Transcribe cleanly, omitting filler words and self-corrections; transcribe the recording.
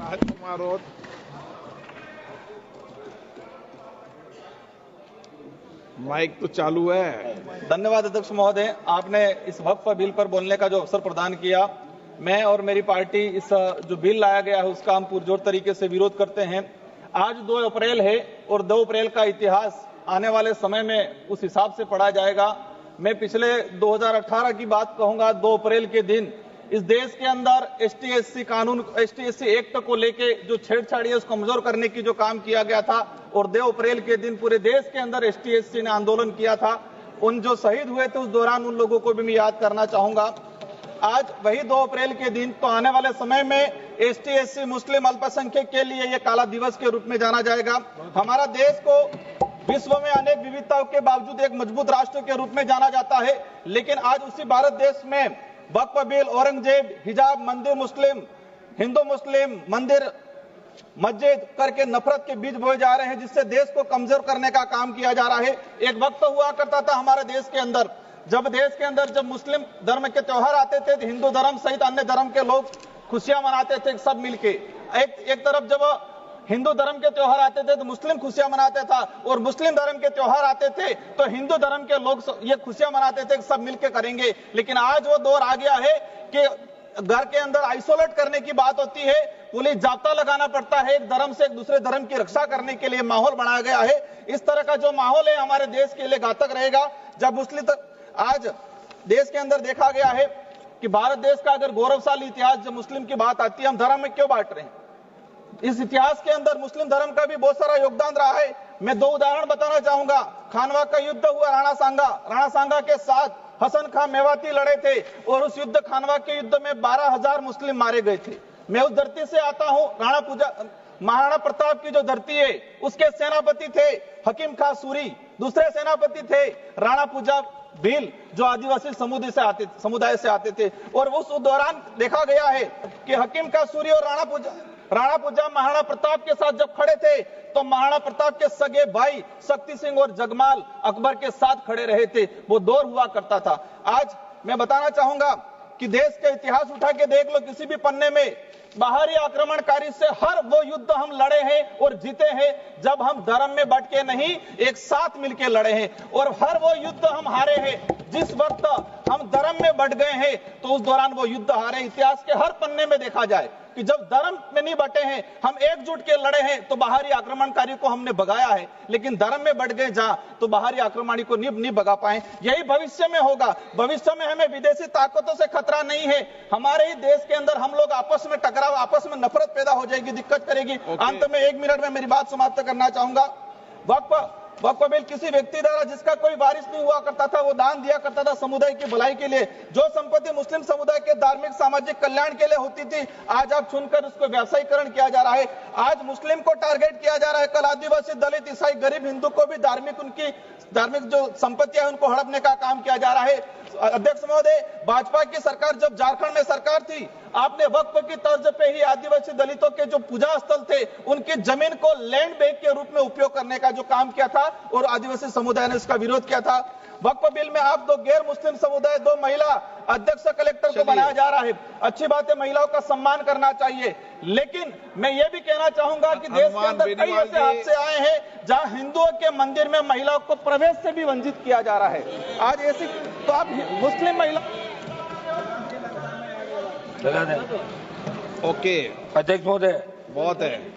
राजकुमार Raut. Mic तो चालू है। धन्यवाद अध्यक्ष महोदय, आपने इस वक्फ बिल पर बोलने का जो अवसर प्रदान किया। मैं और मेरी पार्टी इस जो बिल लाया गया है उसका हम पुरजोर तरीके से विरोध करते हैं। आज 2 अप्रैल है और 2 अप्रैल का इतिहास आने वाले समय में उस हिसाब से पढ़ा जाएगा। मैं पिछले 2018 की बात कहूंगा। 2 अप्रैल के दिन इस देश के अंदर एसटी/एससी कानून, एसटी/एससी एक्ट को लेके जो छेड़छाड़ी है उसको कमजोर करने की जो काम किया गया था, और 2 अप्रैल के दिन पूरे देश के अंदर एसटी/एससी ने आंदोलन किया था। उन जो शहीद हुए थे उस दौरान उन लोगों को भी मैं याद करना चाहूंगा। आज वही 2 अप्रैल के दिन, तो आने वाले समय में एसटी/एससी मुस्लिम अल्पसंख्यक के लिए यह काला दिवस के रूप में जाना जाएगा। हमारा देश को विश्व में अनेक विविधताओं के बावजूद एक मजबूत राष्ट्र के रूप में जाना जाता है, लेकिन आज उसी भारत देश में वक्फ बिल, औरंगजेब, हिजाब, मंदिर मुस्लिम, हिंदू मुस्लिम, मंदिर मस्जिद करके नफरत के बीज बोए जा रहे हैं, जिससे देश को कमजोर करने का काम किया जा रहा है। एक वक्त हुआ करता था हमारे देश के अंदर, जब मुस्लिम धर्म के त्योहार आते थे तो हिंदू धर्म सहित अन्य धर्म के लोग खुशियां मनाते थे सब मिलके। एक तरफ जब हिंदू धर्म के त्योहार आते थे तो मुस्लिम खुशियां मनाते था, और मुस्लिम धर्म के त्योहार आते थे तो हिंदू धर्म के लोग ये खुशियां मनाते थे सब मिलके करेंगे। लेकिन आज वो दौर आ गया है कि घर के अंदर आइसोलेट करने की बात होती है, पुलिस जाब्ता लगाना पड़ता है, एक धर्म से एक दूसरे धर्म की रक्षा करने के लिए माहौल बनाया गया है। इस तरह का जो माहौल है हमारे देश के लिए घातक रहेगा। जब आज देश के अंदर देखा गया है कि भारत देश का अगर गौरवशाली इतिहास, जब मुस्लिम की बात आती है, हम धर्म में क्यों बांट रहे हैं? इस इतिहास के अंदर मुस्लिम धर्म का भी बहुत सारा योगदान रहा है। मैं 2 उदाहरण बताना चाहूंगा। खानवा का युद्ध हुआ राणा सांगा के साथ हसन खां मेवाती लड़े थे, और उस युद्ध, खानवा के युद्ध में 12,000 मुस्लिम मारे गए थे। मैं उस धरती से आता हूं। महाराणा प्रताप की जो धरती है उसके सेनापति थे हकीम खां सूरी, दूसरे सेनापति थे राणा पूजा भील, जो आदिवासी समुदाय से आते थे। और उस दौरान देखा गया है कि हकीम खां सूरी और राणा पूजा महाराणा प्रताप के साथ जब खड़े थे तो महाराणा प्रताप के सगे भाई शक्ति सिंह और जगमाल अकबर के साथ खड़े रहे थे। वो दौर हुआ करता था। आज मैं बताना चाहूंगा कि देश का इतिहास उठा के देख लो, किसी भी पन्ने में बाहरी आक्रमणकारी से हर वो युद्ध हम लड़े हैं और जीते हैं जब हम धर्म में बट के नहीं, एक साथ मिलकर लड़े हैं। और हर वो युद्ध हम हारे हैं जिस वक्त हम धर्म में बट गए हैं, तो उस दौरान वो युद्ध हारे। इतिहास के हर पन्ने में देखा जाए कि जब धर्म में नहीं बटे हैं, हम एकजुट के लड़े हैं, तो बाहरी आक्रमणकारी को हमने भगाया है। लेकिन धर्म में बढ़ गए जहां, तो बाहरी आक्रमणी को नहीं भगा पाए। यही भविष्य में होगा। भविष्य में हमें विदेशी ताकतों से खतरा नहीं है। हमारे ही देश के अंदर हम लोग आपस में टकराव, आपस में नफरत पैदा हो जाएगी, दिक्कत करेगी। अंत में 1 मिनट में मेरी बात समाप्त करना चाहूंगा। वक्फ बिल किसी व्यक्ति द्वारा जिसका कोई वारिस नहीं हुआ करता था, वो दान दिया करता था समुदाय की भलाई के लिए। जो संपत्ति मुस्लिम समुदाय के धार्मिक सामाजिक कल्याण के लिए होती थी, आज आप सुनकर उसको व्यावसायीकरण किया जा रहा है। आज मुस्लिम को टारगेट किया जा रहा है, कल आदिवासी, दलित, ईसाई, गरीब हिंदू को भी उनकी धार्मिक जो संपत्तियां है उनको हड़पने का काम किया जा रहा है। अध्यक्ष महोदय, भाजपा की सरकार जब झारखंड में सरकार थी, आपने वक्फ की तर्ज पे ही आदिवासी दलितों के जो पूजा स्थल थे उनकी जमीन को लैंड बैंक के रूप में उपयोग करने का जो काम किया था, और आदिवासी समुदाय ने इसका विरोध किया था। वक्फ बिल में आप 2 गैर मुस्लिम समुदाय, 2 महिला अध्यक्ष कलेक्टर को बनाया जा रहा है। अच्छी बात है, महिलाओं का सम्मान करना चाहिए। लेकिन मैं ये भी कहना चाहूंगा कि देश के अंदर कई ऐसे हादसे आए हैं जहां हिंदुओं के मंदिर में महिलाओं को प्रवेश से भी वंचित किया जा रहा है। आज ऐसी, तो आप मुस्लिम महिला ओके अध्यक्ष महोदय बहुत है।